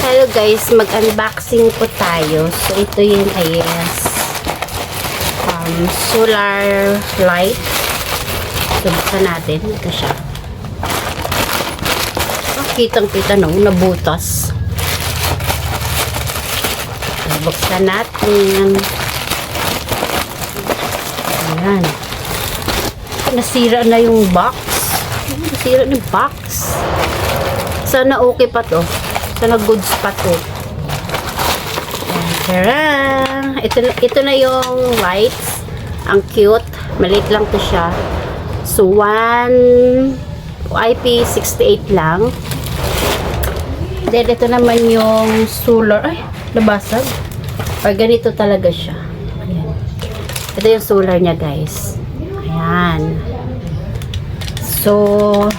Hello guys, mag-unboxing po tayo. So ito yung solar light. So buksan natin. Ito siya. Oh, kitang-kita nabutas. So, buksan natin. Ayan. Nasira na yung box. Nasira na yung box. Sana okay pa to. Sana goods pa to. Ayan. Ito na yung lights. Ang cute. Maliit lang to siya. So, IP68 lang. Then, ito naman yung solar. Ay, nabasag. Or ganito talaga siya. Ayan. Ito yung solar niya, guys. Ayan. So,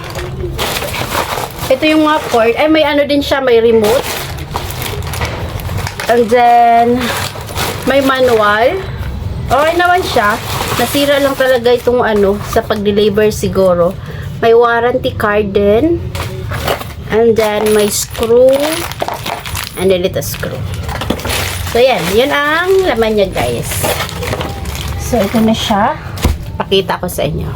ito yung mga cord. Ay, may ano din siya. May remote. And then, may manual. Okay naman siya. Nasira lang talaga itong sa pag-deliver siguro. May warranty card din. And then, may screw. And then, ito screw. So, yan. Yan ang laman niya, guys. So, ito na siya. Pakita ko sa inyo.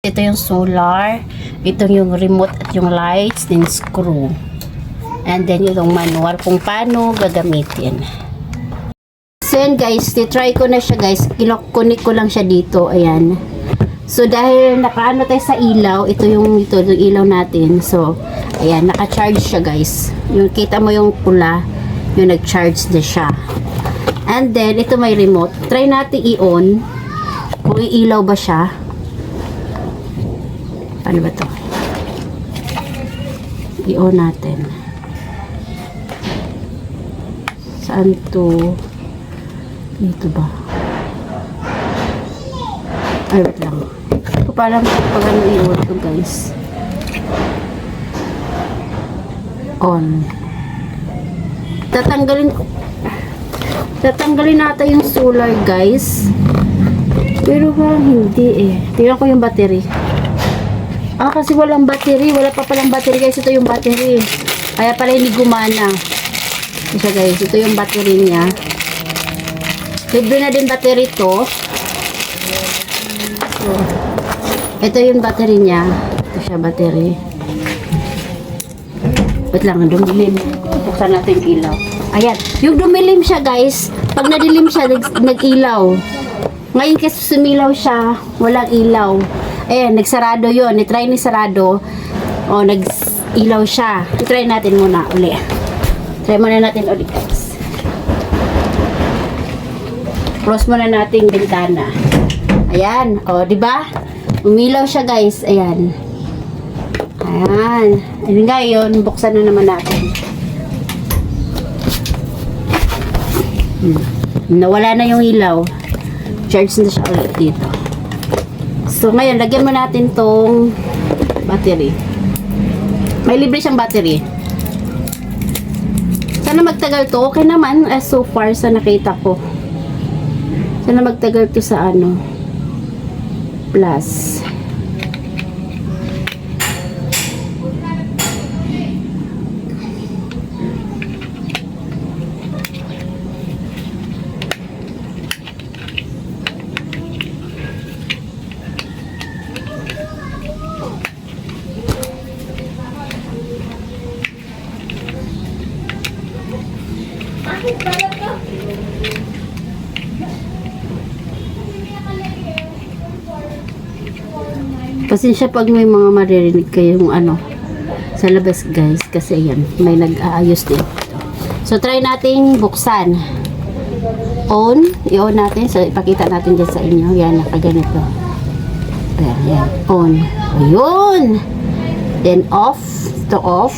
Ito yung solar. Ito yung remote at yung lights. Then, screw. And then, yung manual kung paano gagamitin. So, yan guys, try ko na siya guys. Kunik ko lang siya dito. Ayan. So, dahil nakaano tayo sa ilaw, ito yung ilaw natin. So, ayan, naka-charge siya guys. Yung kita mo yung pula, yung nag-charge na siya. And then, ito may remote. Try natin i-on. Kung iilaw ba siya. Ano ba to? I-on natin. Saan to? Dito ba? Ay, wait lang. Ito pa lang pag ano i-on to guys. On. Tatanggalin natin yung solar guys. Pero parang hindi eh. Tingnan ko yung battery. Kasi walang battery. Wala pa palang battery guys. Ito yung battery. Kaya pala hindi gumana. Ito guys. Ito yung battery niya. Libre na din battery to. So, ito yung battery niya. Ito siya battery. Wait lang. Dumilim. Buksan natin yung ilaw. Ayan. Yung dumilim siya guys. Pag nadilim siya, nag-ilaw. Ngayon kasi sumilaw siya, walang ilaw. Ayan, nagsarado yun. I-try ni sarado. O, nag-ilaw siya. I-try natin muna uli. Try muna natin uli guys. Close muna natin bintana. Ayan. O, diba? Umilaw siya guys. Ayan. Ayan. Ayan ngayon, buksan na naman natin. Nawala na yung ilaw. Charge na siya ulit dito. So, ngayon, lagyan mo natin tong battery. May libre siyang battery. Sana magtagal to. Okay naman, so far, sa nakita ko. Sana magtagal to sa plus. Pasensya pag may mga maririnig kayong sa labas guys, kasi yan, may nag-aayos din. So try nating buksan. On, i-on natin. So ipakita natin dyan sa inyo. Yan, nakaganito. Ayan, yan. On. Ayun! Then off. To off.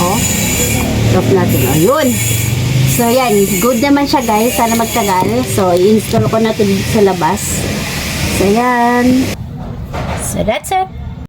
Off. Off natin. Ayun! So yan, good naman siya guys. Sana magtagal. So i-install ko na ito sa labas. So yan. So that's it.